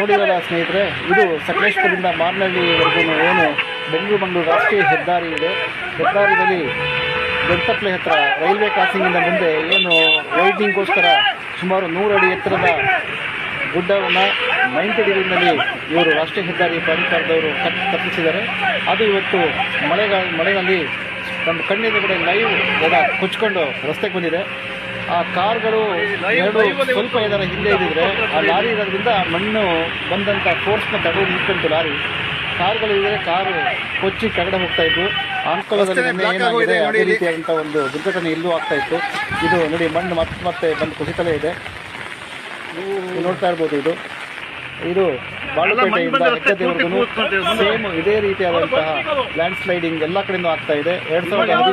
ನೋಡಿರಲ್ಲ ಸ್ನೇಹಿತರೆ, ಇದು ಸಕಲೇಶ್ಪುರದಿಂದ ಮಾರ್ನಹಳ್ಳಿವರೆಗೂ ಏನು ಬೆಂಗಳೂರು ರಾಷ್ಟ್ರೀಯ ಹೆದ್ದಾರಿ ಇದೆ. ಹೆದ್ದಾರಿಯಲ್ಲಿ ಬೆಳ್ತಪ್ಲೆ ಹತ್ರ ರೈಲ್ವೆ ಕ್ರಾಸಿಂಗಿಂದ ಮುಂದೆ ಏನು ಲೈಟಿಂಗ್ಗೋಸ್ಕರ ಸುಮಾರು 100 ಅಡಿ ಎತ್ತರದ ಗುಡ್ಡವನ್ನು 90 ಡಿಗ್ರಿನಲ್ಲಿ ಇವರು ರಾಷ್ಟ್ರೀಯ ಹೆದ್ದಾರಿ ಪ್ರಾಧಿಕಾರದವರು ಕಟ್ಟಿಸಿದ್ದಾರೆ. ಅದು ಇವತ್ತು ಮಳೆಯಲ್ಲಿ ನಮ್ಮ ಕಣ್ಣಿನ ಲೈವ್ ಜನ ಕೊಚ್ಕೊಂಡು ರಸ್ತೆಗೆ ಬಂದಿದೆ. ಆ ಕಾರ್ಗಳು ಸ್ವಲ್ಪ ಏನಾರ ಹಿಂದೆ ಇದ್ದಿದ್ರೆ ಆ ಲಾರಿ ಇರೋದ್ರಿಂದ ಮಣ್ಣು ಬಂದಂಥ ಫೋರ್ಸ್ನ ತಡೆದು ನಿಂತ್ಕೊಂತು ಲಾರಿ. ಕಾರ್ಗಳು ಇದ್ದರೆ ಕಾರು ಕೊಚ್ಚಿ ಕೆಳಗಡೆ ಹೋಗ್ತಾ ಇದ್ವು. ಆಂಕೋಲದಲ್ಲಿ ಏನಾಗಿದೆ ಅದೇ ರೀತಿಯಾದಂಥ ಒಂದು ದುರ್ಘಟನೆ ಇಲ್ಲೂ ಆಗ್ತಾ ಇತ್ತು. ಇದು ನೋಡಿ, ಮಣ್ಣು ಮತ್ತೆ ಬಂದು ಕುಸಿತಲೇ ಇದೆ. ನೀವು ನೋಡ್ತಾ ಇರ್ಬೋದು. ಇದು ಬಾಳುಪೇಟೆಯಿಂದ ಹೆಗ್ಗದ್ದೆವರೆಗೂ ಸೇಮ್ ಇದೇ ರೀತಿಯಾದಂತಹ ಲ್ಯಾಂಡ್ ಸ್ಲೈಡಿಂಗ್ ಎಲ್ಲ ಕಡೆಯೂ ಆಗ್ತಾ ಇದೆ. 2017